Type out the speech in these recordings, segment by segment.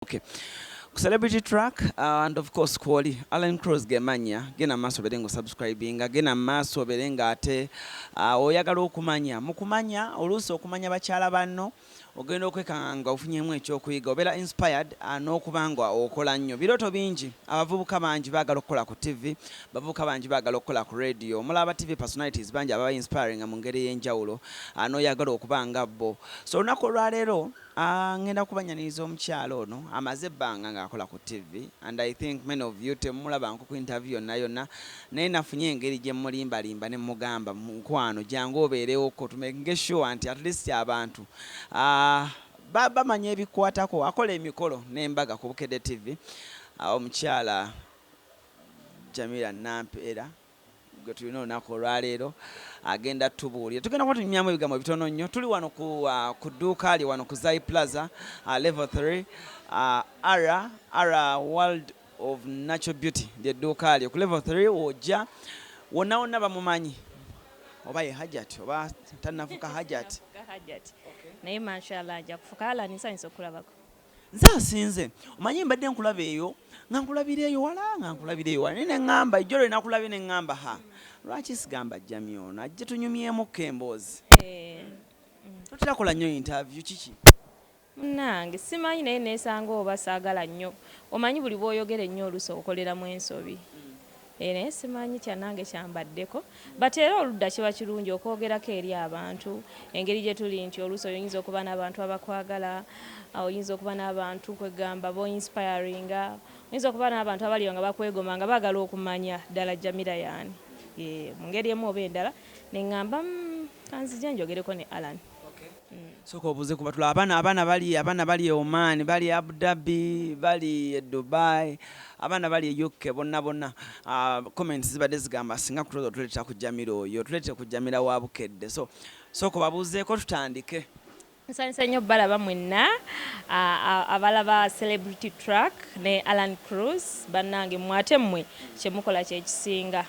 Okay. Celebrity track and of course Kwoli Alan Cross gemanya gena maso berengo subscribing gena maso berenga ate oyagala okumanya mukumanya oluso okumanya bakyala banno ogenda okwekanga ofunyemu ekyokuyiga obera inspired n'okubanga okola nnyo biroto bingi abavubuka bangi bagala okukola ku TV bavubuka bangi bagala okukola ku radio mulaba TV personalities bangi ababa inspiring mu ngeri y'enjawulo n'oyagala okubanga bo so olunaku olwaleero ngenda kubanyaniriza omukyalo ono amaze ebbanga ng'akola ku TV and I think many of you temulabanga ku interview yonna naye nafunye engeri gye mulimbalimba ne mugamba nkwano jangu obeerewoko tumenge sure nti at least abantu bamanya ebikwatako akola emikolo n'embaga ku Bukedde TV omukyala Jamirah Nampera gwe tulina olunaku olwaleero agenda tubuulira tugenda kuba tunyumyamu ebigambo bitono nnyo tuli wano ku dduuka ali wano ku Zai Plaza level 3 ara World of Natural Beauty lyedduuka ali ku level 3 wojja wonna wonna bamumanyi oba ye Hajat oba tannafuka Hajat naye mashallah ajja kufuka ala nisanyisa okulabako nze asinze omanyi mbadde nkulaba eyo nga nkulabira eyo wala nene ngamba ijolo nakulabye ne ngamba ha lwaki sigamba Jamie ono ajje tunyumyemu kemboozi tutirakola nnyo interview kiki nange simanyi naye nesanga oba saagala nnyo omanyi buli bw'oyogera ennyo oluso okoleramu ensobi naye simanyi kyanange kyambaddeko but era oludda kiba kirungi okwogerako eri abantu engeri gye tuli nti oluusi oyinza okuba n'abantu abakwagala oyinza okuba n'abantu kwegamba bo-inspiringa oyinza okuba n'abantu abaliyo nga bakwegoma nga baagala okumanya ddala Jamirah yaani mu ngeri emu oba endala neŋŋamba kanzija njogereko ne Alan. Soka obuze kuba tula abaana bali e Oman bali Abu Dhabi bali e Dubai abaana bali e UK bonna comments zibadde zigamba singa kutoza tuleeta ku Jamirah oyo tuleete ku Jamirah wa Bukedde so soka babuzeeko tutandike nsanyusa nnyo balaba mwenna abalaba celebrity track ne Alan Cruz bannange mwate mmwe kyemukola kyekisinga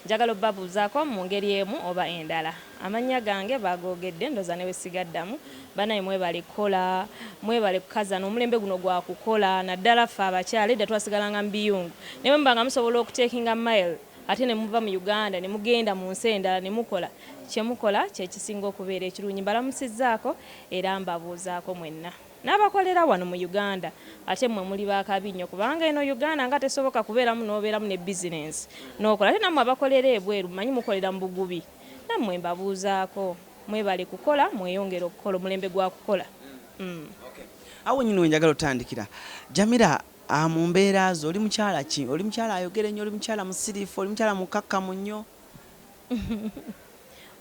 njagala obbabuuzaako mu ngeri emu oba endala amannya gange bagoogedde ndoza ne wesigaddamu banaye mwebale kukola mwebale kukaza n'omulembe guno gwa kukola naddala ffe abakyala edda twasigalanga mu biyungu naye muba nga musobola okuteekinga mile ate ne muva mu Uganda ne mugenda mu nsi endala ne mukola kyemukola kyekisinga okubeera ekirungi mbalamusizzaako era mbabuuzaako mwenna n'abakolera wano mu Uganda ate mmwe muli baakabi nnyo kubanga eno Uganda nga tesoboka kubeeramu n'obeeramu ne bizinensi n'okola ate nammwe abakolera ebweru manyi mukolera mu bugubi nammwe mbabuuzaako mwebale kukola mweyongere okukola omulembe gwa kukola. awo nyini wenjagala otandikira Jamirah mu mbeera zo oli mukyala ki oli mukyala ayogera ennyo oli mukyala musirifu oli mukyala mukakkamu nnyo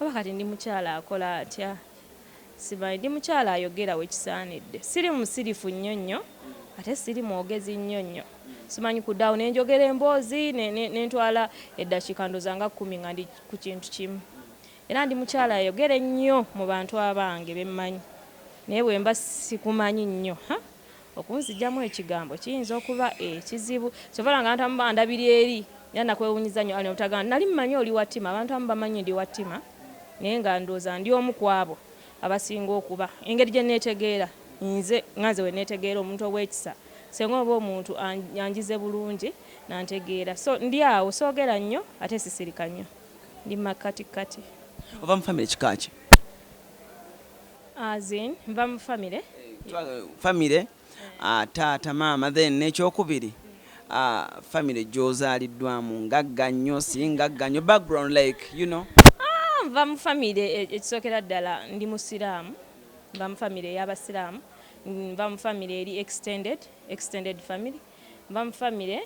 oba kati ndi mukyala akola atya simanyi ndi mukyala ayogera wekisaanidde siri musirifu nnyo nnyo ate siri mwogezi nnyo nnyo simanyi kuddawo nenjogera emboozi nentwala eddakiika ndoza nga 10 nga ndi ku kintu kimu era ndi mukyala ayogera ennyo mu bantu abange bemmanyi naye bwe mba sikumanyi nnyo okunzijjamu ekigambo kiyinza okuba ekizibu kyovala nga abantu amu ndabiri eri era nakwewunyiza nnyo ali obutagamba nali mmanyi oli wattima abantu amu bamanyi ndi wattima naye nga ndooza ndi omu ku abo abasinga okuba engeri gye neetegeera nze nganze we neetegeera omuntu ow'ekisa senga oba omuntu anjize bulungi nantegeera so ndi awo soogera nnyo ate sisirika nnyo ndi makatikati. ova mu famire kika ki azin nva mu famire taata maama then n'ekyokubiri famire gy'ozaaliddwamu ngagga nnyo singagga nnyo background like you know nva mu famire ekisookera ddala ndi musiraamu nva mu famire ey'abasiraamu nva mu famire eri extended family nva mu famire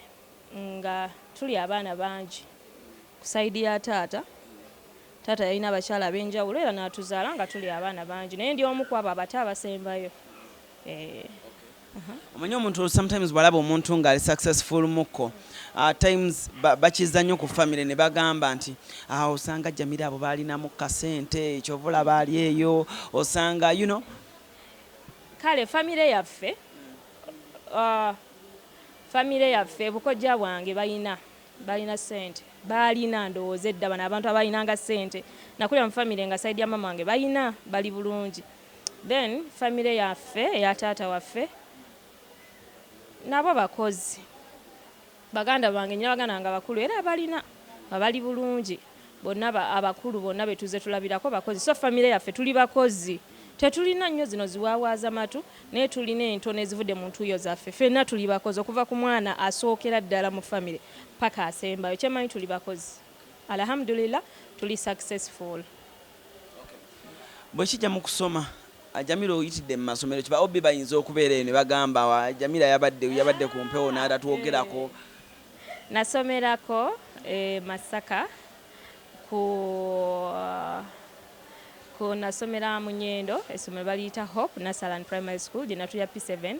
nga tuli abaana bangi ku sayidi ya taata yalina abakyala ab'enjawulo era n'atuzaala nga tuli abaana bangi naye ndi omu ku abo abato abasembayo. omanyi omuntu sometimes bwalaba omuntu ng'ali successful muko times bakiza nnyo ku famire ne bagamba nti osanga Jamirah abo baalinamu kasente ekyovula baali eyo osanga you know kale famire yaffe bukojja bwange balina sente balina ndowooza edda bano abantu abalinanga sente nakulira mu famire nga saidi ya mama wange bali bulungi then famire yaffe eya taata waffe nabo bakozi baganda bange nnyo baganda nga bakulu era abali bulungi bonna abakulu bonna betuze tulabirako bakozi so famire yaffe tuli bakozi tetulina nnyo zino ziwawaaza matu naye tulina entono ezivudde mu ntuuyo zaffe ffenna tuli bakozi okuva ku mwana asookera ddala mu famire paka asembayo kyemanyi tuli bakozi alhamdulillah tuli successful. Bwe kijja mu kusoma Jamirah oyitidde mu masomero kiba obbi bayinza okubeera eno bagamba Jamirah yabadde ku mpewo n'atatwogerako. Nasomerako Masaka ku nasomera mu Nyendo essomero baliyita Hope Nasaland Primary School gye natuya P7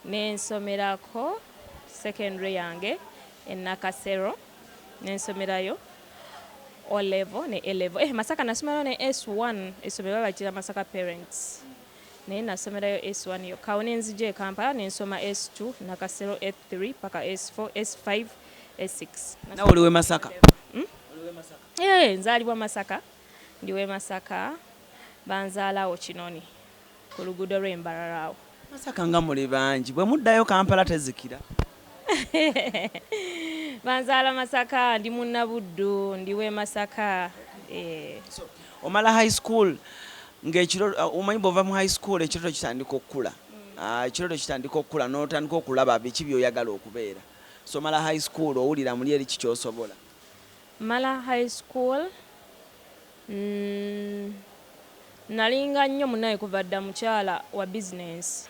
n'ensomerako secondary yange e Nakasero n'ensomerayo O level ne A level Masaka nasomerayo ne S1 essomero babakira Masaka Parents naye nasomerayo S1 yo kawo n'enzija e Kampala n'ensoma S2 Nakasero S3 paka S4 S5 S6. Nawe oliwe Masaka? Nzaalibwa Masaka ndiwe Masaka banzaalawo Kinoni ku luguudo lw'Embararaawo. Masaka nga muli bangi bwe muddayo Kampala tezikira. Banzaala Masaka ndi Munnabuddu ndiwe Masaka. So, omala high school ng'ekiro omanyi bw'ova mu high school ekirooto kitandika okukula. Ekirooto kitandika okukula n'otandika okulaba biki by'oyagala okubeera. So mala high school owulira muli eri kikyosobola? Mala high school nalinga nnyo munaye kuva dda mukyala wa business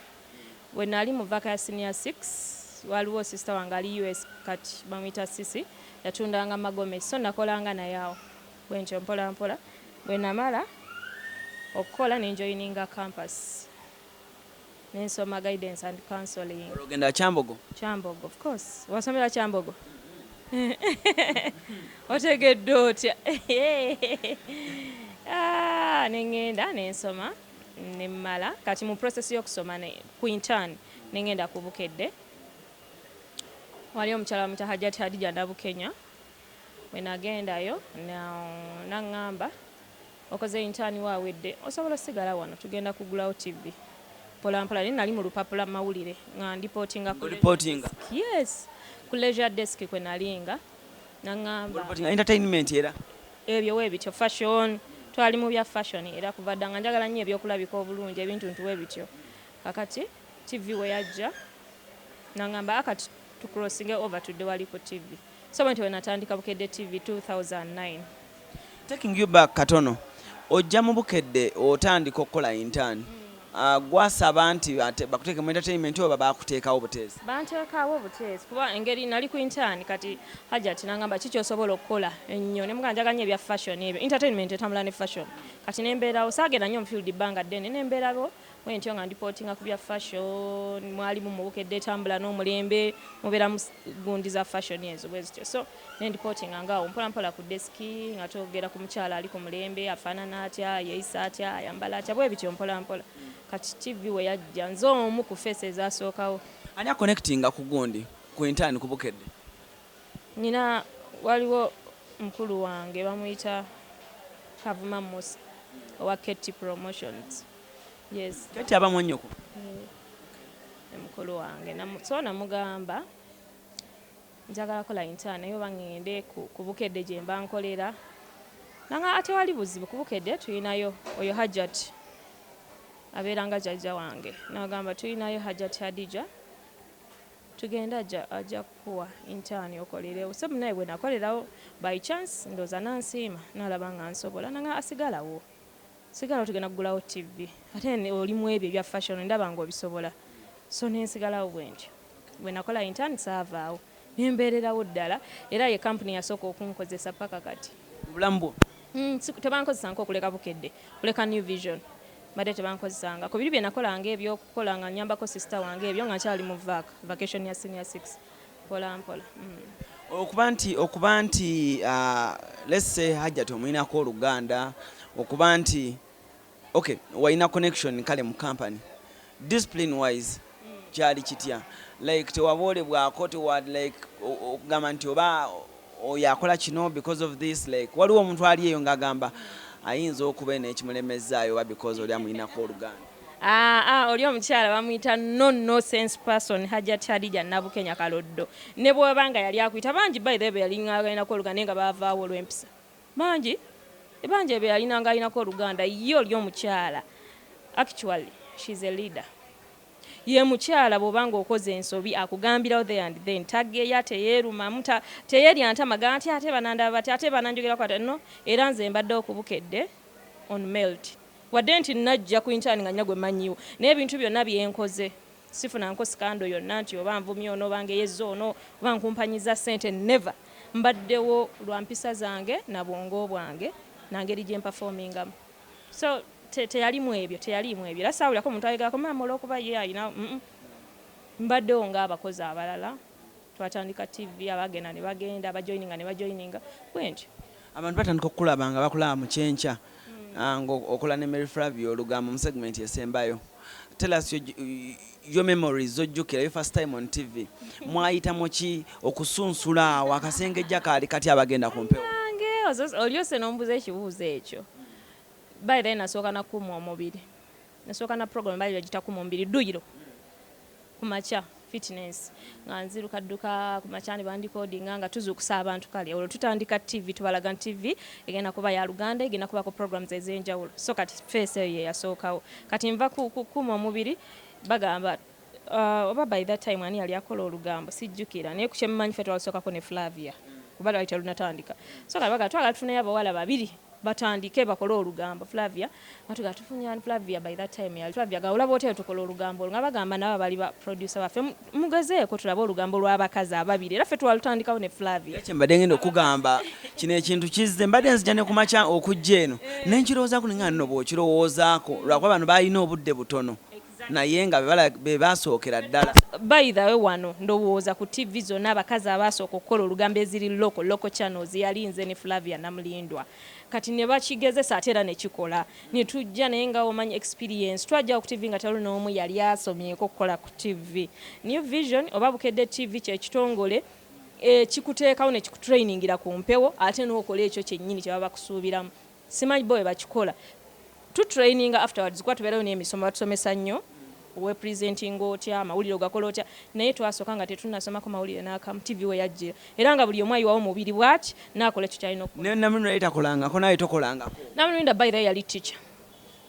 we nali mu vaka ya senior 6 waliwo sister wange ali US kati bamuyita Sisi yatundanga magome so nakolanga naye awo bwentyo mpola mpola bwe namala okukola n'enjoyininga campus n'ensoma guidance and counseling. Ogenda Kyambogo? Kyambogo of course wasomera Kyambogo. Otegedde otya? Nengenda nensoma nemmala kati mu process y'okusoma ku intern nengenda ku Bukedde wali omukyala muyita Hajjati Hadija Ndabukenya we nagendayo naŋŋamba okoze intern waawedde osobola osigala wano tugenda kugulawo TV mpola mpola nali mu lupapula mawulire nga ndipootinga yes ku leisure desk kwe nalinga naŋŋamba entertainment era ebyo weebityo fashion twali mu bya fashion era kuva dda nga njagala nnyo ebyokulabika obulungi ebintu ntuwe bityo kakati TV we yajja naŋŋamba akati tucrossinge over tudde wali ku TV so bwe natandika Bukedde TV 2009. Taking you back katono ojja mu Bukedde otandika okukola intern gwasaba nti bakuteeka mu entertainment oba bakuteekawo buteezi? Banteekawo buteezi kuba engeri nali ku intern kati Hajjati nangamba kiki osobola okukola ennyo ne muga njagala nnyo ebya fashion ebyo entertainment etambula ne fashion kati nembeerawo saagenda nnyo mu field bbanga ddene nembeerawo bwentyo nga ndipootinga ku bya fashion mwalimu mu Bukedde etambula n'omulembe mubeera mu gundi za fashion ezo bwe zityo so nendipootinga ngaawo mpola mpola ku deski nga togera ku mukyala ali ku mulembe afaanana atya yeeyisa atya ayambala atya bwe bityo mpola mpola kati TV we yajja nze omu ku face ezasookawo. Ani connectinga ku gundi ku intern ku Bukedde? Nina waliwo mukulu wange bamuyita Kavuma Musa owa Ketty Promotions. Yes. Ketty abamu nnyoko? Mukulu wange so namugamba njagala kola intern naye oba ngende ku Bukedde gye mba nkolera nanga ate wali buzibu ku Bukedde tuyinayo oyo Hajjati abeeranga jjajja wange nagamba tuyinayo Hajjati Hadija tugenda ajja kuwa intern okolerewo so naye bwe nakolerawo by chance ndooza nansiima nalaba nga nsobola nanga asigalawo sigala tugenda kugulawo TV ate olimu ebyo ebya fashion ndaba nga obisobola so nensigalawo bwentyo bwe nakola intern saavaawo nembeererawo ddala era ye company yasooka okunkozesa paka kati obulamu bwo tebankozesanga okuleka Bukedde kuleka New Vision badde tebankozesanga ku biri bye nakolanga ebyokukola nga nyambako sister wange ebyo nga nkyali mu vacation ya senior 6 mpola mpola. okuba nti let's say Hajjati omuyinako oluganda okuba nti okay wayina connection kale mu company discipline wise kyali kitya like tewaboolebwako like okugamba nti oba oyakola kino because of this like waliwo omuntu ali eyo ng'agamba ayinza okuba n'ekimulemezaayo oba because oli amuyinako oluganda? oli omukyala bamuyita no sense person Hajjat Hadija Nabukenya Kaloddo ne bw'obanga yali akuyita bangi by the way yali ng'alinako oluganda nga baavaawo olw'empisa bangi be yalina ng'alinako oluganda ye oli omukyala actually she's a leader ye mukyala bw'obanga okoze ensobi akugambirawo there and then tageya teyeerumamu teyerya ntamaga nti ate banandaba bati ate bananjogerako ate no era nze mbaddewo ku Bukedde on melt wadde nti najja ku internet nga nyagwe manyiwo n'ebintu byonna byenkoze sifunanko skando yonna nti oba nvumye ono obange yezzo ono oba nkumpanyiza ssente never mbaddewo lwa mpisa zange na bwongo bwange nangeri gye mpafomingamu so teyalimu ebyo era saawulako omuntu ayigako mamola okuba ye ayina mbaddewo ng'abakozi abalala twatandika TV abagenda ne bagenda abajoininga bwentyo abantu batandika okukulaba nga bakulaba mu kyenkya ng'okola ne Mary Flavio olugambo mu segment esembayo. Tell us your memories ojjukira your first time on TV mwayitamu ki okusunsula awo akasengejja kaali kati abagenda ku mpewo olyose n'ombuza ekibuuzo ekyo by then nasooka nakuuma omubiri nasooka na program bali bagita kuuma omubiri duyiro kumakya fitness nga nzirukadduka kumakyani bandikodinga nga tuzukusa abantu kale olwo tutandika TV tubalaga TV egenda kuba ya Luganda egenda kuba ku programs ez'enjawulo so kati face ye yasookawo kati nva kuuma omubiri bagamba oba by that time ani yali akola olugambo sijjukira naye kukyemmanyi fe twalusookako ne Flavia kuba lwali telunatandika so kale baga twagala tufuneyo abawala babiri batandike bakole olugambo Flavia batuga tufunya Flavia by that time yali Flavia gaula bote tukola olugambo nga bagamba nabo bali ba producer baffe mugezeeko tulaba olugambo lw'abakazi ababiri era ffe twalutandikawo ne Flavia ekyo mbadde ngenda okugamba kino ekintu kizze mbadde nzija ne kumakya okujja eno nenkirowoozaako ninga nno bw'okirowoozaako lwakuba bano balina obudde butono naye nga be basookera ddala by the way wano ndowooza ku TV zonna abakazi abasooka okukola olugambo eziri local channels yali nze ne Flavia Namulindwa kati ne bakigezesa ate era ne kikola ne tujja naye nga omanyi experience twajja ku TV nga tali n'omu yali asomyeko okukola ku TV New Vision oba Bukedde TV kye kitongole kikuteekawo ne kikutrainingira ku mpewo ate n'okola ekyo kyennyini kye baba bakusuubiramu simanyi bo bakikola tutraininga afterwards kwa tubeerayo n'emisomo batusomesa nnyo we presenting otya amawulire gakola otya naye twasooka nga tetunasomako mawulire n'akamu TV we yajjira era nga buli omu ayiwawo mubiri bwaki n'akola ekyo kyalina okukola Namulindwa yitakolangako naye tokolangako Namulindwa by the way yali teacher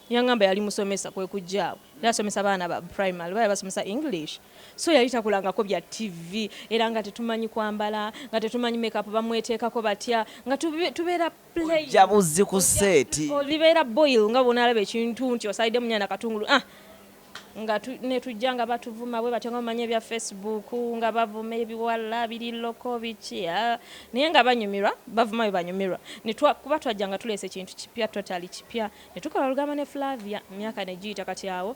yangamba yali musomesa kwe kujjaawo yasomesa baana ba primary bali basomesa English so yali takulangako bya TV era nga tetumanyi kwambala nga tetumanyi makeup bamweteekako batya nga tubeera play jabuzi ku seti olibeera boil nga bonalaba ekintu nti osaide munyana katungulu nga netujja nga batuvuma bwe batyo nga bamanye bya Facebook nga bavuma ebiwala biri loko biki naye nga banyumirwa bavuma bwe banyumirwa kuba twajja nga tuleese ekintu kipya totally kipya ne tukola olugamba ne Flavia myaka negiyita kati awo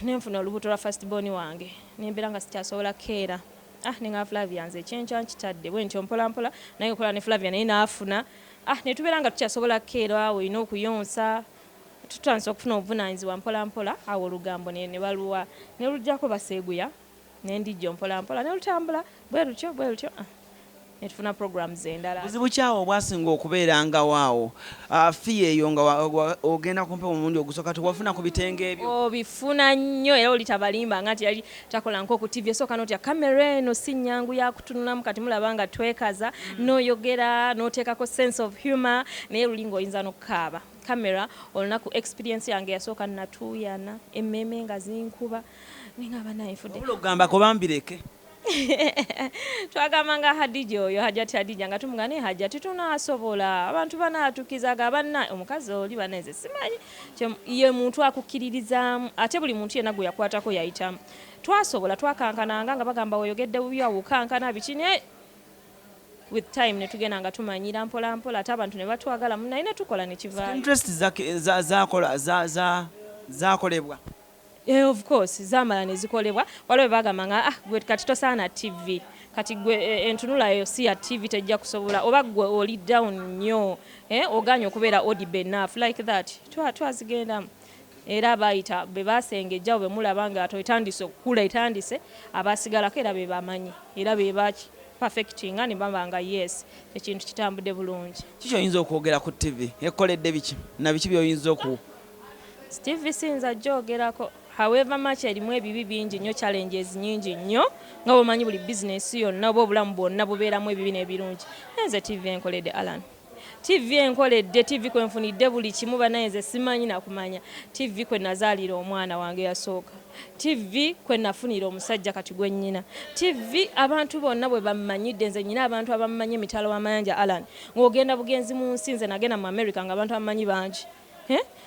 nenfuna olubuto lwa first born wange nembeera nga sikyasobola keera nenga Flavia nze ekyenkya nkitadde bwe ntyo mpolampola naye okola ne Flavia naye naafuna netubeera nga tukyasobola keera olina okuyonsa tutandise okufuna obuvunaanyizibwa mpolampola awo olugambo ne baluwa ne lujjako baseeguya n'endijjo mpolampola ne lutambula bwe lutyo ne tufuna programs endala buzibu kyawo obwasinga okubeeranga waawo fi eyo nga ogenda kumpe omulundi ogusooka tewafuna ku bitenge ebyo obifuna nnyo era oli tabalimba nga nti yali takola nko ku TV esooka n'otya kamera eno si nnyangu ya kutunulamu kati mulaba nga twekaza n'oyogera n'oteekako sense of humor naye lulinga oyinza n'okukaaba kamera olunaku experience yange yasooka natuuyana emmeme nga zinkuba nengaba naye fudde ogambako bambireke twagamba nga Hadija oyo Hajjati Hadija nga tumuga ne Hajjati tunaasobola abantu banaatukizaga banna omukazi oli baneze simanyi ye muntu akukkiririzaamu ate buli muntu yenna gwe yakwatako yayitamu twasobola twakankananga nga bagamba oyogedde bubi awukankana biki naye with time ne tugenda nga tumanyira mpolampola ate abantu ne batwagala munaye ne tukola ne kivaayo interest zakolebwa of course zamala ne zikolebwa waliwo bagamba nga gwe kati tosaana TV kati gwe entunulayo si ya TV tejja kusobola oba gwe oli down nnyo oganya okubeera audible enough like that twazigendamu era bayita be basengejjawo be mulaba nga etandise okukula etandise abasigalako era be bamanyi era be baki perfecting ne bamba yes ekintu kitambudde bulungi kiki oyinza okwogera ku TV ekoledde biki na biki by'oyinza Steve sinza jogerako. However much erimu ebibi bingi nnyo, challenges nyingi nnyo nga bwomanyi buli business yonna oba obulamu bwonna bubeeramu ebibi n'ebirungi. Nze TV enkoledde Alan. TV enkoledde, TV kwe nfunidde buli kimu banaye nze simanyi nakumanya. TV kwe nazaalira omwana wange yasooka. TV kwe nafunira omusajja kati gwe nnyina. TV abantu bonna bwe bamanyidde, nze nnyina abantu abamanyi emitalo w'amayanja Alan. Ng'ogenda bugenzi mu nsi, nze nagenda mu America nga abantu abamanyi bangi.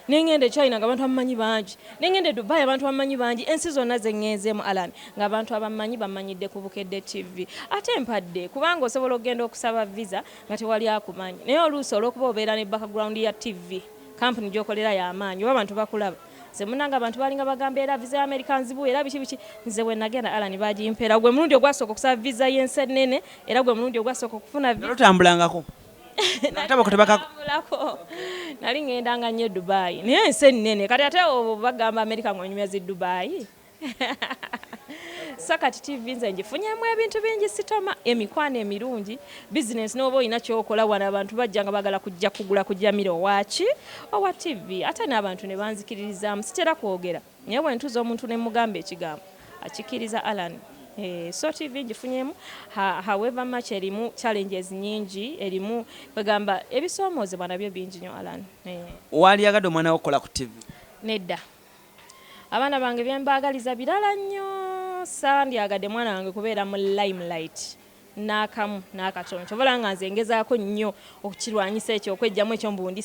Nengende China nga abantu abamanyi bangi. Nengende Dubai abantu abamanyi bangi. Ensi zonna ze ngenzeemu Alan nga abantu abamanyi bamanyidde ku Bukedde TV. Ate mpadde kubanga osobola okugenda okusaba visa nga tewali akumanyi. Naye oluusi olw'okuba obeera ne background ya TV, company gy'okolera y'amaanyi oba abantu bakulaba. Nze munanga abantu balinga bagamba era visa ya America nzibu era biki nze we nagenda Alan bagimpera. Gwe mulundi ogwasooka okusaba visa y'ensi ennene era gwe mulundi ogwasooka okufuna visa. Otambulangako. Nataba kutebaka nali ngenda nga nnyo Dubai naye ensi ennene kati ate bagamba America ng'onyumya zi Dubai. So kati TV nze ngifunyemu ebintu bingi sitoma, emikwano emirungi, business n'oba olina ky'okola wano abantu bajja nga bagala kujja kugula ku Jamirah owaki owa TV ate n'abantu ne banzikiririzaamu sitera kwogera naye bwe ntuuza omuntu ne mugamba ekigambo akikiriza Alan. So TV ngifunyemu however much erimu challenges nyingi erimu bagamba ebisoomozebwa nabyo bingi nnyo Alan. Wali yagadde omwana wo okukola ku TV? Nedda. Abaana bange byembaagaliza birala nnyo sandyagadde mwana wange kubeera mu limelight n'akamu n'akatono kyobola nga nze ngezaako nnyo okukirwanyisa ekyo okwejjamu ekyo mbundi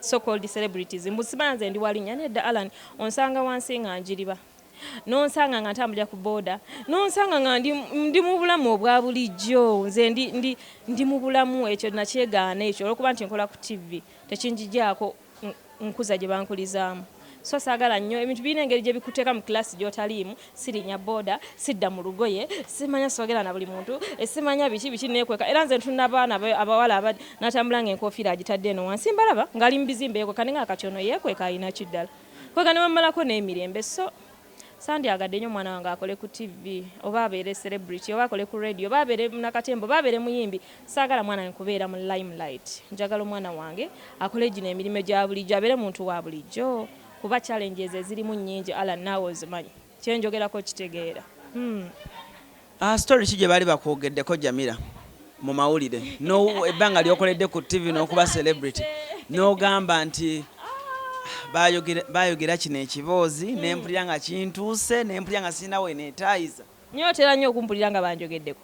so called celebrities mbusibana nze ndi walinnya. Nedda Alan onsanga wansi nga njiriba nonsanga nga ntambulira ku booda nonsanga nga ndi mu bulamu obwa bulijjo. Nze ndi mu bulamu ekyo nakyegaana ekyo olwokuba nti nkola ku TV tekinjijaako nkuza gye bankulizaamu. So saagala nnyo ebintu birina engeri gye bikuteeka mu class gy'otaliimu. Sirinya booda, sidda mu lugoye, simanya soogera na buli muntu, simanya biki neekweka. Era nze ntuna abaana abawala n'atambula ng'enkofiira agitadde eno wansi mbalaba ng'ali mu bizimbe yeekweka ne ng'akatyono yeekweka alina kiddala. Kweka ne bammalako n'emirembe. So sandyagadde nnyo omwana wange akole ku TV oba abeere celebrity oba akole ku radio oba abeere nakatembo oba abeere muyimbi. Saagala mwana wange kubeera mu limelight. Njagala omwana wange akole gino emirimu gya bulijjo abeere muntu wa bulijjo. Kuba challenges ezirimu nnyingi Alan naawe ozimanyi kyenjogerako kitegeera. Story ki gye baali bakwogeddeko Jamirah mu mawulire ebbanga lyokoledde ku TV n'okuba celebrity n'ogamba nti baayogera kino ekiboozi nempulira nga kintuuse nempulira nga sirina we neetaayiza? Nyo otera nnyo okumpulira nga banjogeddeko.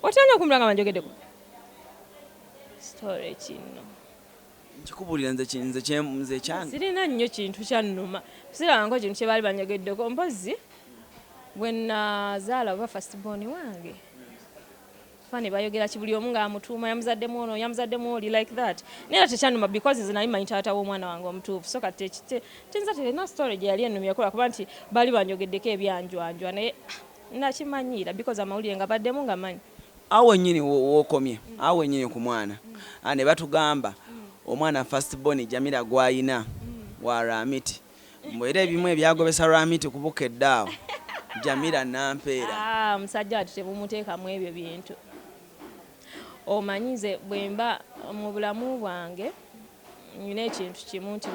Otera nnyo okumpulira nga banjogeddeko. Story kino nkikubulira nze kyange sirina nnyo kintu kyannuma sirabangako kintu kye baali banjogeddeko. Mpozi bwe nazaala oba first born wange fane bayogera ki buli omu ng'amutuuma yamuzaddemu ono yamuzaddemu oli like that. Naye tekyannuma because nze nali manyi taata w'omwana wange omutuufu. So kati tinza terina story gye yali ennumya kola kuba nti baali banjogeddeko ebyanjwanjwa naye nakimanyiira because amawulire nga baddemu nga manyi. Awo wennyini w'okomye awo wennyini ku mwana ne batugamba omwana first born Jamirah gwayina wa Ramiti mbwera ebimu ebyagobesa Ramiti ku Bukedde awo Jamirah Nampera. Musajja watu tebumuteekamu ebyo bintu. Omanyize bwemba mu bulamu bwange nina ekintu kimu nti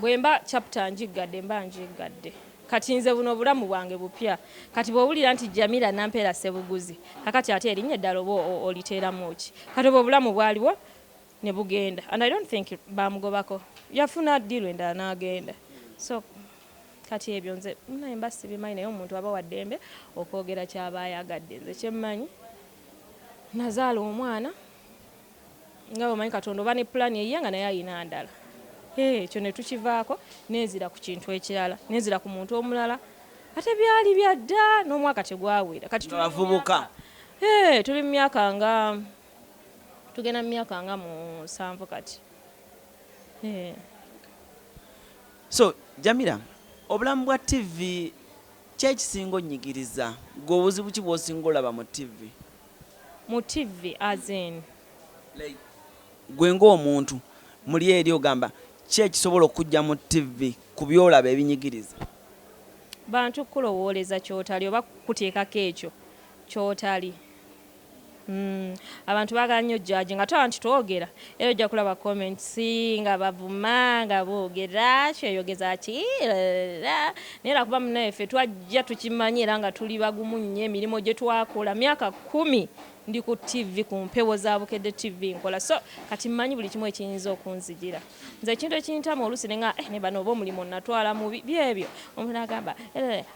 bwemba chapter njiggadde mba njiggadde. Kati nze buno obulamu bwange bupya kati bw'owulira nti Jamirah Nampera Ssebuguzi kakati ate erinnya eddala oba oliteeramu ki. Kati oba obulamu bwaliwo ne bugenda and I don't think bamugobako yafuna ddiiru endala n'agenda. So kati ebyo nze naye mba sibimanyi naye omuntu aba wa ddembe okwogera ky'aba ayagadde. Nze kyemmanyi nazaala omwana nga bwemanyi Katonda oba ne pulaani eyiye nga naye ayina ndala. Ekyo ne tukivaako nenzira ku kintu ekirala nenzira ku muntu omulala ate byali byadda n'omwaka tegwawera. Kati tubavubuka tuli mu myaka nga tugenda mu myaka nga mu 7 kati. So Jamirah obulamu bwa TV kyekisinga onnyigiriza gwe obuzibu ki bw'osinga olaba mu TV? Mu TV as in gwe ng'omuntu muli eri ogamba ki ekisobola okujja mu TV ku byolaba ebinyigiriza? Bantu kulowooleza kyotali oba kuteekako ekyo kyotali. Abantu baagala nnyo judge nga toba nti twogera era ojja kulaba comments nga bavuma nga boogera kyeyogeza ki naye era kuba munaye ffe twajja tukimanyi era nga tuli bagumu nnyo emirimu gye twakola myaka 10 ndi ku TV ku mpewo za Bukedde TV nkola so kati mmanyi buli kimu ekiyinza okunzigira nze ekintu ekiyintama oluusi nenga ne bano oba omulimu natwala mu byebyo omuntu agamba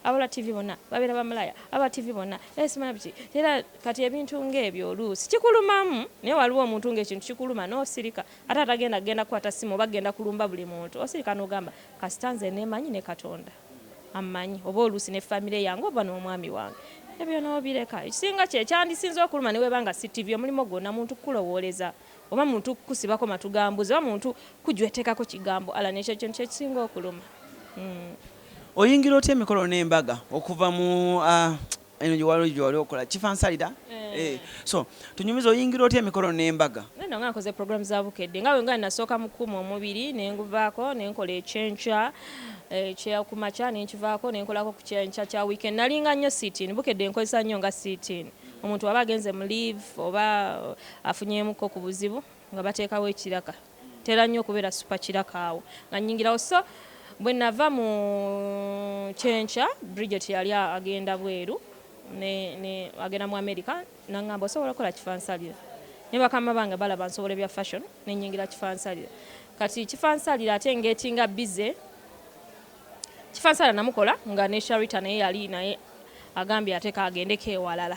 abola TV bonna babeera bamulaya aba TV bonna simanya biki era kati ebintu ng'ebyo oluusi kikulumamu naye waliwo omuntu ng'ekintu kikuluma n'osirika ate atagenda kukwata simu oba genda kulumba buli muntu osirika n'ogamba kasita nze neemanyi ne Katonda ammanyi oba oluusi ne famire yange oba n'omwami wange ebyo n'obireka ekisinga kye kyandisinza okuluma ne webanga si TV omulimo gwonna muntu kulowooleza oba muntu kusibako matugambuzi oba muntu kujwetekako kigambo ala nekyo kintu kyekisinga okuluma. Oyingira otya emikolo n'embaga okuva mu eno gyewali okola kifansalira so tunyumiza oyingira otya emikolo n'embaga? Neno nga nkoze program za Bukedde nga we nga nasooka mu 12 nenguvaako nenkola ekyenkya ekyakumakya nenkivaako nenkolako ku kyenkya kya weekend nalinga nnyo sitini Bukedde nkozesa nnyo nga sitini omuntu waba agenze mu leave oba afunyeemuko ku buzibu nga bateekawo ekiraka tera nnyo okubeera super kiraka awo nga nnyingirawo so bwe nava mu kyenkya Bridget yali agenda bweru ne agenda mu America nangamba osobola okukola kifansalira ne bakama bange balaba nsobola bya fashion nenyingira kifansalira kati kifansalira ate ngetinga bize kifansalira namukola nga ne Sharita naye yali naye agambye ate kagendeko ewalala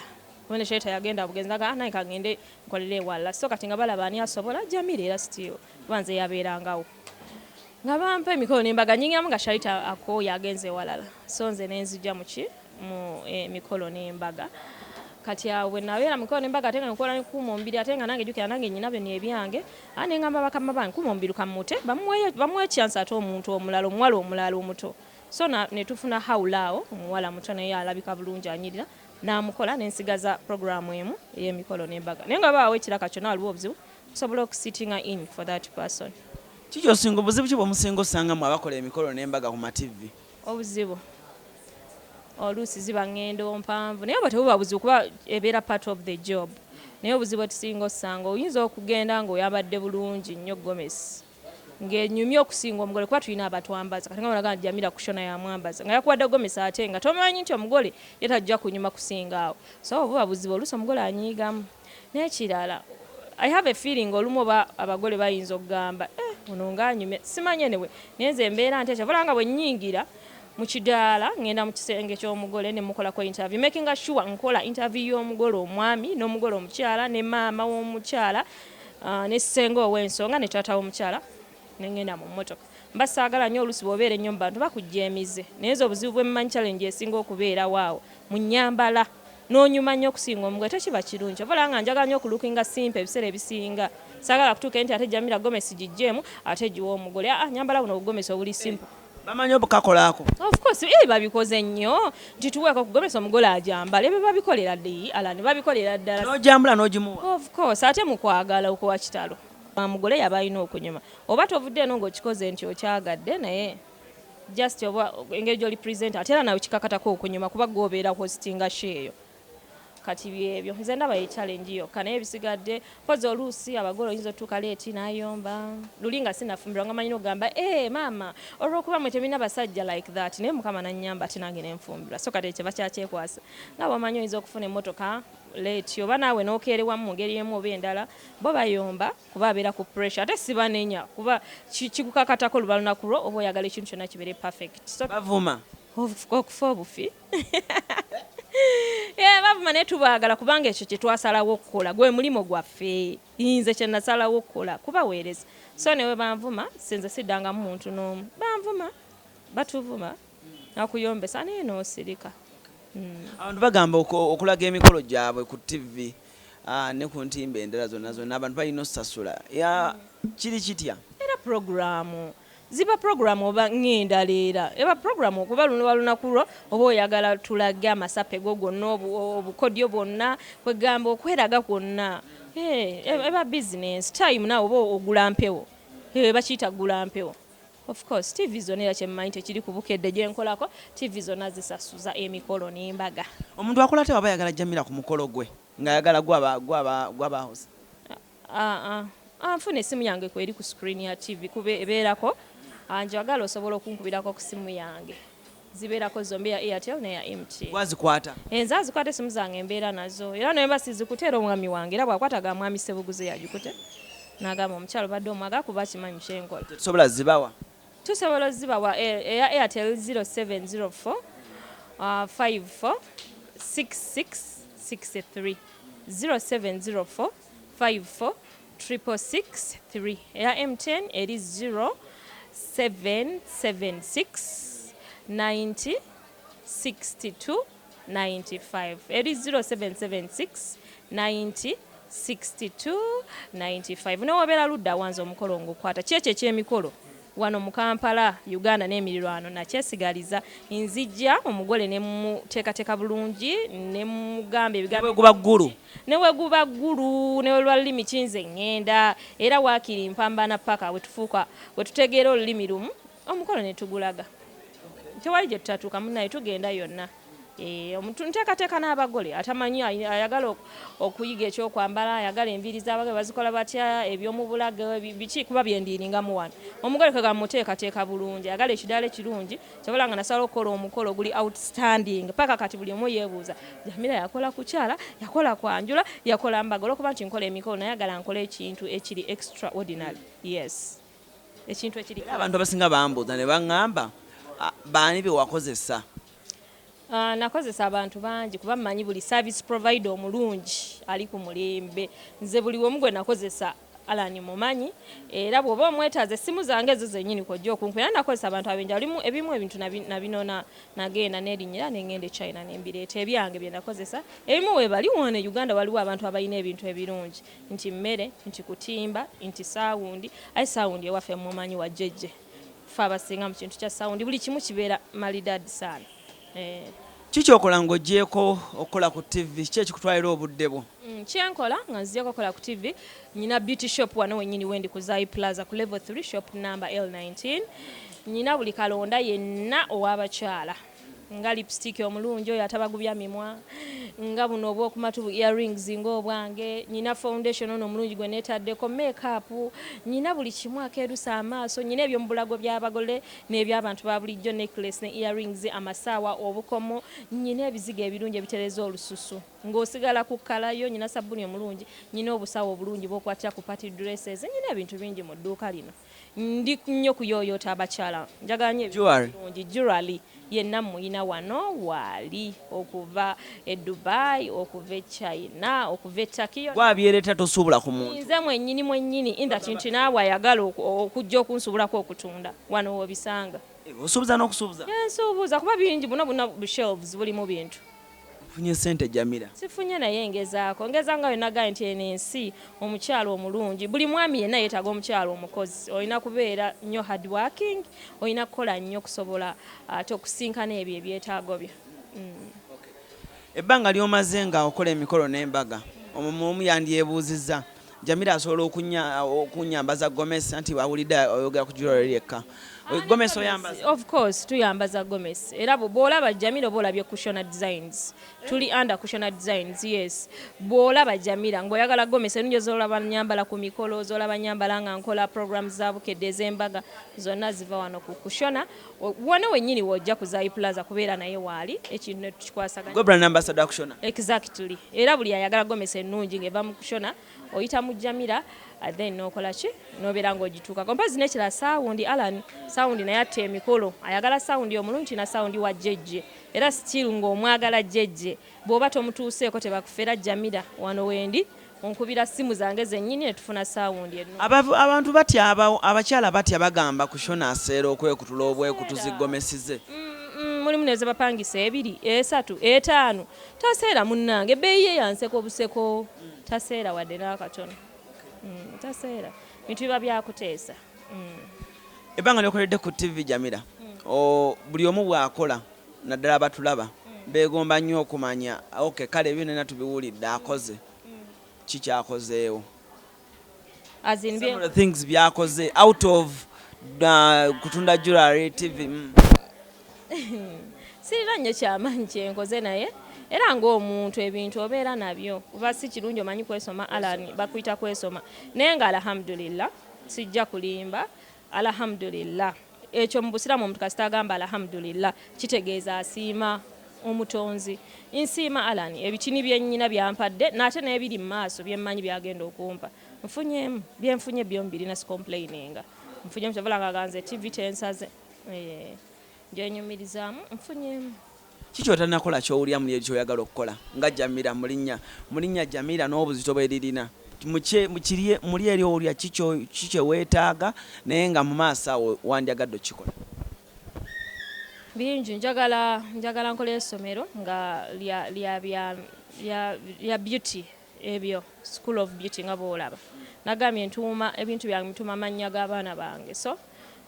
wene Sharita yagenda bugenzaga naye kagende nkolere ewalala so kati nga balaba ani asobola Jamirah era still banze yabeerangawo nga bampa emikolo n'embaga nyingiramu nga Sharita ako yagenze ewalala so nze nenzija mu emikolo n'embaga kati awe nabeera mukolo n'embaga ate nga nkola nkuuma ombiri ate nga nange jukira nange nyina bino ebyange ane ngamba bakama bange nkuuma ombiri kamute bamuwe chance ate omuntu omulala omuwala omulala omuto so ne tufuna hawulaawo omuwala muto naye alabika bulungi anyirira namukola nensigaza programu emu ey'emikolo n'embaga naye nga baawe ekiraka kyonna waliwo obuzibu osobola okusittinga in for that person. Kiki osinga obuzibu ki bw'omusinga osangamu abakola emikolo n'embaga ku mativi? Obuzibu oluusi ziba ngendo mpanvu naye oba tebuba buzibu kuba ebeera part of the job naye obuzibu etusinga osanga oyinza okugenda ng'oyambadde bulungi nnyo gomesi ng'enyumya okusinga omugole kuba tulina abatwambaza kati nga balaga Jamirah kushona yamwambaza nga yakuwadde gomesi ate nga tomanyi nti omugole ye tajja kunyuma kusinga awo so obuba buzibu oluusi omugole anyiigamu n'ekirala I have a feeling olumu oba abagole bayinza okugamba ono ng'anyumye simanye newe naye nze mbeera nti ekyo nga bwe nnyingira mu kidaala ngenda mu kisenge ky'omugole ne mukolako interview making sure nkola interview y'omugole omwami n'omugole omukyala ne maama w'omukyala ne ssenga ow'ensonga ne taata w'omukyala ne ngenda mu mmotoka mbasaagala nnyo oluusi bw'obeera ennyo mu bantu bakujjeemize naye obuzibu bw'emmanyi challenge esinga okubeera waawo mu nnyambala n'onyuma nnyo okusinga omugole tekiba kirungi obola nga njagala nnyo okulukinga simpa ebiseera ebisinga saagala kutuuka nti ate Jamirah gomesi gijjeemu ate giwa omugole nyambala buno obugomesi obuli simple bamanyi obukakolako of course babikoze nnyo nti tuweeko okugomesa omugole ajambala ebyo babikolera ddi alani babikolera ddala n'ojambula n'ogimuwa of course ate mu kwagala okuwa kitalo omugole yaba alina okunyuma oba tovudde eno ng'okikoze nti okyagadde naye just oba engeri gy'oli present ate era nawe kikakatako okunyuma kuba gwobeera hostinga sheeyo kati byebyo nze ndaba ye challenge yokka naye ebisigadde pozi oluusi abagole oyinza otuuka leeti n'ayomba luli nga sinafumbirwa nga manyina okugamba maama olw'okuba mwe temina basajja like that naye mukama nannyamba ate nange nenfumbirwa so kati ekyo bakyakykwasa nga bwomanyi oyinza okufuna emmotoka leeti oba naawe n'okeerewamu mu ngeri emu oba endala bo bayomba kuba abeera ku pressure ate sibanenya kuba kikukakatako luba lunaku lwo oba oyagala ekintu kyonna kibeere perfect so bavuma okufa obufi bavuma naye tubaagala kubanga ekyo kye twasalawo okukola gwe mulimo gwaffe nze kye nasalawo okukola kubaweereza so newe banvuma sinze siddangamu muntu n'omu banvuma batuvuma nakuyombesa naye n'osirika. Abantu bagamba okulaga emikolo gyabwe ku TV ne ku ntimba endala zonna abantu balina osasula kiri kitya era programu ziba programu oba ngenda leera eba programu okuba lunaku lwo oba oyagala tulage amasape go gonna obukodyo bwonna kwegamba okweraga kwonna eba business time nawe oba ogula mpewo bakiyita gula mpewo of course TV zonna era kyemmanyi tekiri ku Bukedde gye nkolako TV zonna zisasuza emikolo n'embaga. Omuntu akola ate waba ayagala Jamirah ku mukolo gwe ngayagala gwaba house nfuna essimu yange kweri ku screen ya TV ebeerako njagala osobola okunkubirako ku simu yange zibeerako zombi ya Airtel neya MTN. Wazikwata? Enza zikwata essimu zange embeera nazo era naye basizikuteera omwami wange era bwakwataga mwami Ssebuguze yagikute n'agamba omukyalo badde omwaga kuba kimanyi kyenkola. Tusobola zibawa? Tusobola zibawa eya Airtel 0704 54 6663 0704 54 663 eya MTN eri 0776 90 62 95 eri 0776 90 62 95 n'owabeera ludda wanze omukolo ng'okwata kyekyo eky'emikolo wano mu Kampala Uganda n'emirirwano nakyesigaliza nzijja omugole ne muteekateeka bulungi ne mugamba ebigambo newe guba ggulu newe lwa lulimi kinze ngenda era waakiri mpambana paka we tutegeera olulimi lumu omukolo ne tugulaga tewali gye tutatuuka munnaye tugenda yonna. Omuntu nteekateeka n'abagole atamanyi ayagala okuyiga ekyokwambala ayagala enviiri z'abagole bazikola batya ebyomubulaga biki kuba byendiiringamu wano omugole kwe gamuteekateeka bulungi ayagala ekidaala ekirungi kyabola nga nasala okukola omukolo guli outstanding paka kati buli omu yeebuuza Jamirah yakola kukyala yakola kwanjula yakola mbagole okuba nti nkola emikolo nayagala nkola ekintu ekiri extraordinary. Yes, ekintu ekiri abantu abasinga bambuuza ne baŋŋamba baani be wakozesa? Nakozesa abantu bangi kuba mmanyi buli service provider omulungi ali ku mulembe nze buli omu gwe nakozesa alani mumanyi era bw'oba omwetaaza essimu zange ezo zennyini kojja okunkwera nakozesa abantu abenjawulo ebimu ebintu nabinona nagenda n'erinnyira nengenda e China nembireeta ebyange bye nakozesa ebimu we bali wano e Uganda waliwo abantu abalina ebintu ebirungi nti mmere nti kutimba nti saawundi ayi saawundi ewaffe mumanyi wa jjejje fe abasinga mu kintu kya saawundi buli kimu kibeera malidadi saana. Kiki okola ng'oggyeko okola ku TV? Ki ekikutwalira obudde bwo? Kyenkola nga nzijeko okola ku TV nyina beauty shop wano wennyini wendi ku Zai Plaza ku level 3 shop number L19 nyina buli kalonda yenna ow'abakyala nga lipstick omulungi oyo atabagubya mimwa nga buno obwokumatu earrings ng'obwange nyina foundation ono omulungi gwe neetaddeko makeup nyina buli kimu akeerusa amaaso nyina ebyomubulago by'abagole n'eby'abantu ba bulijjo necklace ne earrings amasaawa obukomo nyina ebizigo ebirungi ebitereza olususu ng'osigala ku kalayo nyina sabuni omulungi nyina obusawo obulungi bw'okwatira ku party dresses nyina ebintu bingi mu dduuka lino ndi nnyo kuyooyoota abakyala njaganye ebirungi jewelry yenna muyina wano waali okuva e Dubai okuva e China okuva e Turkey gwabyereeta tosuubula ku muntu nze mwennyini inda kintu naawe ayagala okujja okunsuubulako okutunda wano wobisanga osuubuza n'okusuubuza nsuubuza kuba bingi buna shelves bulimu bintu. Funye sente Jamirah? Sifunye naye ngezaako nga yonna gaye nti eno ensi omukyalo omulungi buli mwami yenna yeetaaga omukyalo omukozi olina kubeera nnyo hard working olina kukola nnyo okusobola ate okusinkana ebyo ebyetaago byo. Ebbanga lyomaze nga okola emikolo n'embaga omu yandyebuuzizza Jamirah asobola okunyambaza Gomesi anti wawulidde oyogera ku jewelry yekka. Gomesi oyambaza? Of course tuyambaza Gomesi era bw'olaba Jamirah oba olabye Kushona Designs tuli under Kushona Designs. Yes, bw'olaba Jamirah ng'oyagala Gomesi ennyo z'olaba nyambala ku mikolo z'olaba nyambala nga nkola programs za Bukedde ez'embaga zonna ziva wano ku Kushona wano wennyini wojja ku Zai Plaza kubeera naye waali ekintu ne tukikwasaganya gwe brand ambassador Kushona. Exactly era buli ayagala Gomesi ennungi ng'eva mu Kushona oyita mu Jamirah then nokola ki nobeera ng'ogituukako mpazi nekira saawundi Alan saawundi naye atta emikolo ayagala saawundi omulungi na saawundi wa jjejje era still ng'omwagala jjejje bw'oba tomutuuseeko tebakufera Jamirah wano wendi onkubira simu zange zennyini ne tufuna saawundi ennungi. Abantu batya abakyala batya bagamba Kushona aseera okwekutula obwekutuzi Gomesize. Mulimu neze bapangisa 2 3 5 taseera munnange ebbeeyi ye yanseko obuseko taseera wadde n'akatono. Taseera bintu biba byakuteesa. Ebbanga lyokoledde ku TV Jamirah buli omu bw'akola naddala batulaba beegomba nnyo okumanya okay kale ebyo nena tubiwulidde akoze kikyakozeewo some of the things byakoze out of kutunda jewelry TV. Sirina nnyo kyamaanyi kyenkoze naye era ng'omuntu ebintu obeera nabyo kuba si kirungi omanyi kwesoma Alan bakuyita kwesoma naye nga alhamdulillah sijja kulimba alhamdulillah ekyo mu busiramu omuntu kasita agamba alhamdulillah kitegeeza asiima omutonzi nsiima Alan ebitini byennyina byampadde nate n'ebiri mu maaso byemmanyi byagenda okumpa nfunyemu byenfunye byombi birina sicomplaininga nfunye mukyavala ngaganze TV tensaze gyenyumirizaamu nfunyemu kiki otanakola kyowulya muli ekyoyagala okukola nga Jamirah mulinnya Jamirah n'obuzito bwe lirina muli eri owulya kiki weetaaga naye nga mu maaso awo wandyagadde okikola bingi njagala nkola essomero nga lya beauty ebyo school of beauty nga boolaba nagambye ntuuma ebintu byange mituuma amannya g'abaana bange so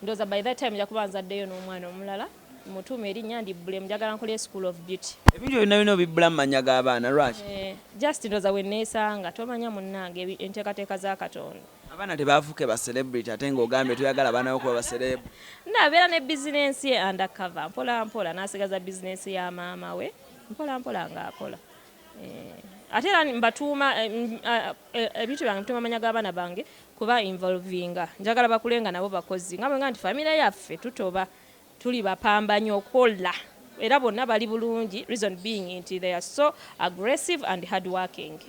ndooza by that time nja kuba nzaddeyo n'omwana omulala mutuuma erinnya ndibbule njagala nkola school of beauty ebintu byonna bino bibbula mu mannya g'abaana lwaki just ndooza we neesanga tomanya munnange enteekateeka za Katonda abaana tebaafuuke ba celebrity ate ng'ogambye toyagala abaana bo kuba ba celeb naabeera ne bizinensi ye undercover mpola mpola n'asigaza bizinensi ya maama we mpola mpola ng'akola ate era mbatuuma ebintu byange mtuuma amanya g'abaana bange kuba involvinga njagala bakulenga nabo bakozi nga bwe nga nti famire yaffe tutoba tuli bapambanyi okola era bonna bali bulungi reason being nti they are so aggressive and hard working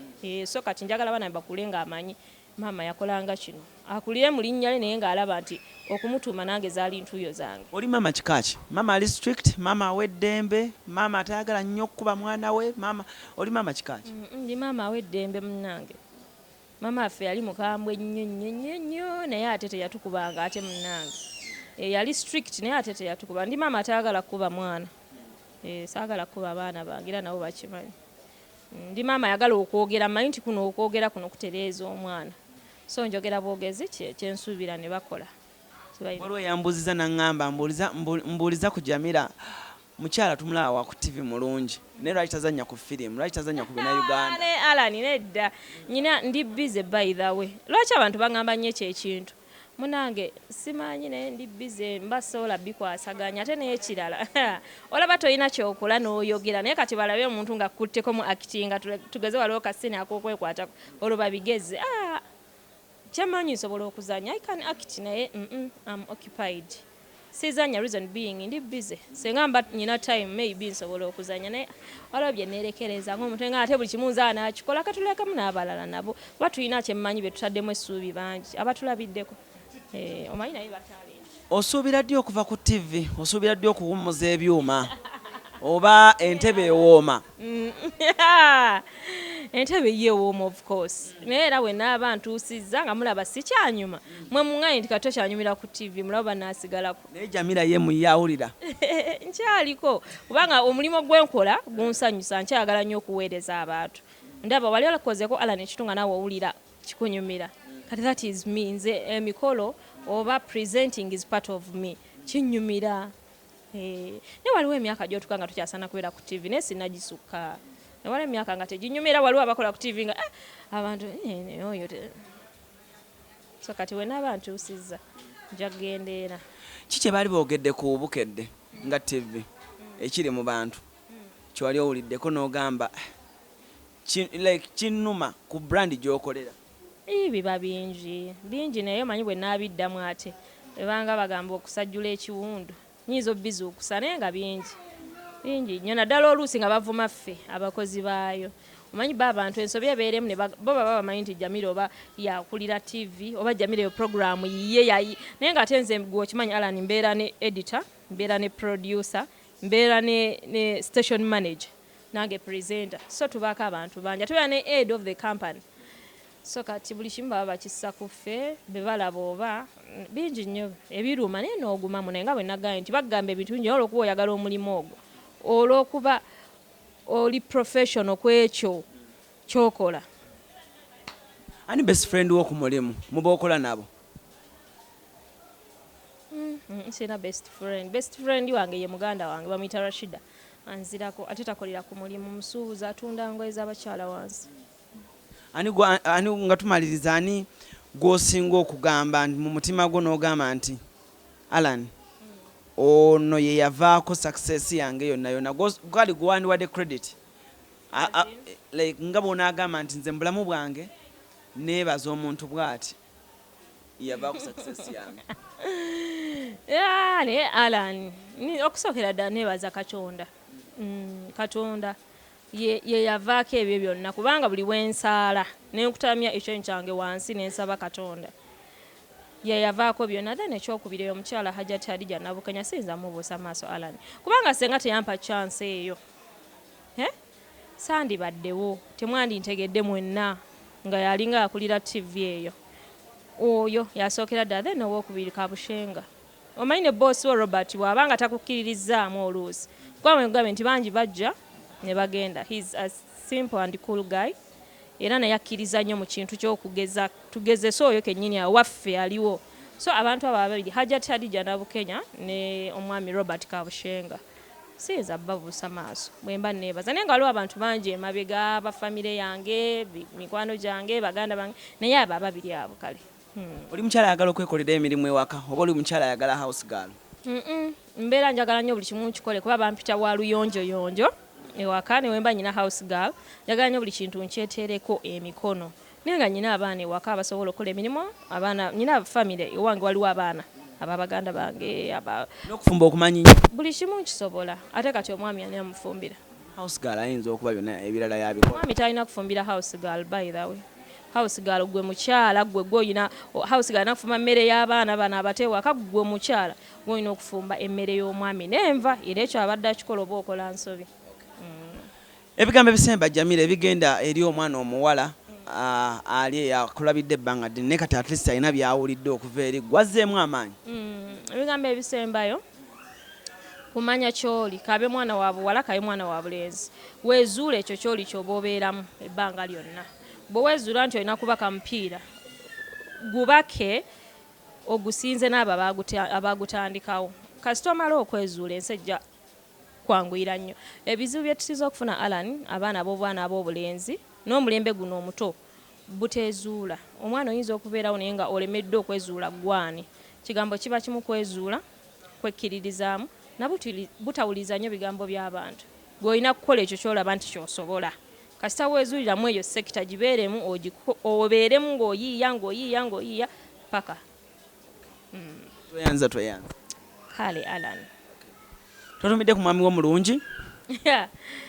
so kati njagala abaana bakulenga amanyi maama yakolanga kino akulire mu linnya lye naye ng'alaba nti okumutuuma nange zaali ntuuyo zange oli maama kikaaki maama ali strict maama aw'eddembe maama atayagala nnyo okukuba mwana we maama oli maama kikaaki ndi maama aw'eddembe munnange maama affe yali mukambwe nnyo naye ate teyatukubanga ate munnange yali strict naye ate teyatukuba ndi maama atayagala kukuba mwana saagala kukuba abaana bange era nabo bakimanyi ndi maama ayagala okwogera manyi nti kuno okwogera kuno kutereeza omwana so njogera bwogezi kyensuubira ne bakola waliwo yambuuziza naŋŋamba mbuuliza ku Jamirah mukyala tumulaba wa ku TV mulungi naye lwaki tazannya ku firimu lwaki tazannya ku bina Uganda Alan nedda nyina ndi bize by the way lwaki abantu baŋŋamba nnyo ekyekintu munange simanyi naye ndi bize mbasobola bikwasaganya ate naye kirala olaba tolina kyokola n'oyogera naye kati balabe omuntu nga kutteko mu actinga tugeze waliwo kasini akokwekwatako olwo babigeze kyamanyi nsobola okuzanya I can act naye I'm occupied sizanya reason being ndi bize senga mba nyina time maybe nsobola okuzanya naye waliwo bye neerekereza ng'omuntu nga ate buli kimu nze anaakikola katulekamu n'abalala nabo kuba tulina kyemmanyi be tutaddemu essuubi bangi abatulabiddeko omanyi naye bataalingi osuubira ddi okuva ku TV osuubira ddi okuwummuza ebyuma oba entebe ewooma entebe yewooma of course naye era bwe naaba ntuusizza nga mulaba sikyanyuma mwe muŋŋanyi nti kato kyanyumira ku TV mulaba naasigalako naye Jamirah ye muyawulira nkyaliko kubanga omulimu gwenkola gunsanyusa nkyagala nnyo okuweereza abantu ndaba wali olakozeko Alan ekitu nga naawe owulira kikunyumira kati that is me nze emikolo oba presenting is part of me kinyumira ne waliwo emyaka gyotuka nga tukyasana kubeera ku TV naye sinagisukka ne waliwo emyaka nga teginyumira waliwo abakola ku TV nga abantu oyo so kati we naaba ntuusizza nja kugendeera kiki baali boogedde ku Bukedde nga TV ekiri mu bantu kiwali owuliddeko n'ogamba kinnuma ku brand gy'okolera biba bingi naye omanyi bwe naabiddamu ate ebanga bagamba okusajjula ekiwundu nyinza obizuukusa naye nga bingi nnyo naddala oluusi nga bavuma ffe abakozi baayo omanyi ba abantu ensobi ebeeremu bo baba bamanyi nti Jamirah oba yakulira TV oba Jamirah eyo programu yiye yayi naye nga ate nze gwe okimanyi Alan mbeera ne editor mbeera ne producer mbeera ne station manager nange presenter so tubaako abantu bangi ate ne head of the company so kati buli kimu baba bakissa ku ffe be balaba oba bingi nnyo ebiruma naye n'ogumamu naye nga bwe nagambye nti bagamba ebintu bingi olw'okuba oyagala omulimu ogwo olw'okuba oli professional ku ekyo kyokola. Ani best friend wo ku mulimu muba okola nabo? Sina best friend wange ye muganda wange bamuyita Rashida anzirako ate takolera ku mulimu musuubuza atunda ngoye z'abakyala wansi. Ani nga tumaliriza ani gwosinga okugamba mu mutima gwo n'ogamba nti Alan ono ye yavaako success yange yonna yonna gwali guwandiwadde credit like nga bw'onaagamba nti nze mu bulamu bwange neebaza omuntu bw'ati yava ku success yange. Ne Alan okusookera ddala neebaza Katonda. Katonda ye yavaako ebyo byonna kubanga buli wensaala nenkutamya ekyonyi kyange wansi nensaba Katonda ye yavaako byonna. Then ekyokubiri omukyala Hajjati Hadija Nabukenya siyinza mubuusa maaso Alan kubanga senga teyampa chance eyo sandibaddewo temwandintegedde mwenna nga yalinga akulira TV eyo. Oyo yasookera ddala. Then owokubiri Kabushenga omanyi ne boss wa Robert bw'abanga takukkiririzaamu oluusi kugambe nti bangi bajja ne bagenda. He's a simple and cool guy era naye akkiriza nnyo mu kintu ky'okugeza tugezesa oyo kennyini awaffe aliwo. So abantu abo babiri Hajjati Hadija Nabukenya ne omwami Robert Kabushenga siyinza babuusa maaso bwemba neebaza naye nga waliwo abantu bangi emabega bafamire yange mikwano gyange baganda bange naye abo ababiri abo kale. Oli mukyala ayagala okwekolera emirimu ewaka oba oli mukyala ayagala house girl? Mbeera njagala nnyo buli kimu nkikole kuba bampita wa luyonjoyonjo ewaka ne wemba nyina house girl njagala nnyo buli kintu nkyeteereko emikono naye nga nyina abaana ewaka abasobola okukola emirimu. Abaana nyina famire ewange waliwo abaana ababaganda bange n'okufumba okumanyi nnyo buli kimu nkisobola ate kati omwami ani amufumbira. House girl ayinza okuba byonna ebirala yabikola. Omwami talina kufumbira house girl by the way. House girl gwe mukyala gwe gwoyina house girl nakufumba mmere y'abaana bano abatewaka gwe mukyala gwoyina okufumba emmere y'omwami n'enva era ekyo abadde akikola oba okola nsobi. Ebigambo ebisemba Jamirah ebigenda eri omwana omuwala ali yakulabidde ebbanga ddene naye kati at least alina byawulidde okuva eri gwazzeemu amaanyi. Ebigambo ebisembayo kumanya kyoli kabe mwana wa buwala kabe mwana wa bulenzi weezuula ekyo kyoli ky'oba obeeramu ebbanga lyonna. Bwe weezuula nti olina kubaka mupiira gubake ogusinze n'abo abagutandikawo. Kasita omala okwezuula ensi ejja kwanguyira nnyo. Ebizibu bye tusinza okufuna Alan abaana ab'obwana ab'obulenzi n'omulembe guno omuto buteezuula. Omwana oyinza okubeerawo naye nga olemedde okwezuula gwani. Kigambo kiba kimu kwezuula kwekkiririzaamu na butawuliza nnyo bigambo by'abantu. Gw'olina kukola ekyo ky'olaba nti ky'osobola. Kasita weezuuliramu eyo sekita gibeeremu obeeremu ng'oyiiya paka. Tweyanza. Kale Alan. Totumidde ku mwami w'omulungi?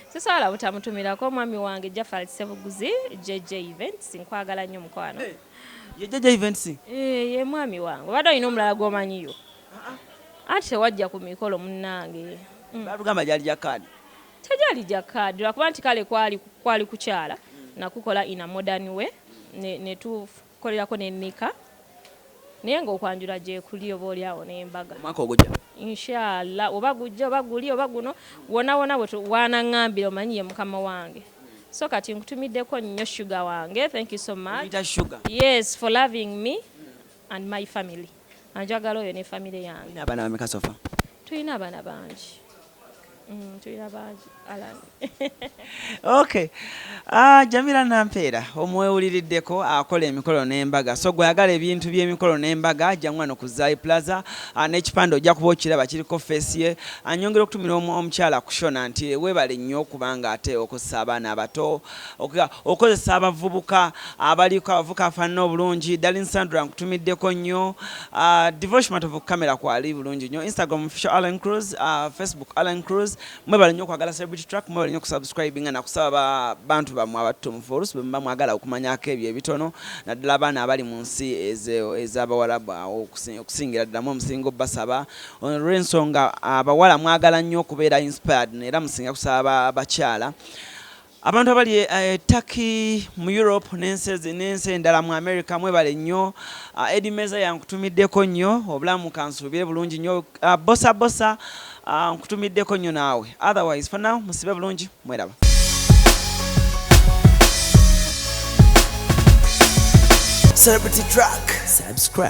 Sisobola butamutumirako omwami wange Jafal Sebuguzi JJ Events nkwagala nnyo mukwano. Ye JJ Events? Ye mwami wange. Obadde olina omulala gw'omanyiyo? Ate tewajja ku mikolo munnange. Batugamba gyali jakkaadi. Tejali jakkaadi lwakuba nti kale kwali kukyala nakukola in a modern way ne tukolerako n'ennika naye ng'okwanjula gye kuli oba oliawo n'embaga. Omwaka ogujja? Inshallah oba gujja oba guli oba guno wona wanaŋŋambira omanyi ye mukama wange. So kati nkutumiddeko nnyo sugar wange. Thank you so much. Sugar? Yes, for loving me and my family. Anjagala oyo ne family yange. Tulina abaana bameka sofa? Tulina abaana bangi. Tulina bangi Alan. Okay. Jamirah Nampera omwewuliriddeko akola emikolo n'embaga. So gweyagala ebintu by'emikolo n'embaga jja wano ku Zai Plaza n'ekipande ojja kuba okiraba kiriko face ye. Anyongera okutumira omukyala kushona nti weebale nnyo kubanga ate okozesa abaana abato okozesa abavubuka abaliko abavuka afaanana obulungi. Darling Sandra nkutumiddeko nnyo. Devotion of camera kwali bulungi nnyo. Instagram official Alan Cruz, Facebook Alan Cruz. Mwebale nnyo kwagala celebrity track, mwebale nnyo kusubscribinga na kusaba bantu bamwe abatumufu oluusi bwe muba mwagala okumanyako ebyo ebitono naddala abaana abali mu nsi ez'abawarabu awo okusingira ddala mu omusingo basaba olw'ensonga abawala mwagala nnyo okubeera inspired era musinga kusaba abakyala. Abantu abali Turkey mu Europe n'ensi endala mu America mwebale nnyo. Eddie Meza yankutumiddeko nnyo obulamu kansuubire bulungi nnyo. Bosa nkutumiddeko nnyo naawe. Otherwise for now musibe bulungi mweraba. Celebrity Track, subscribe.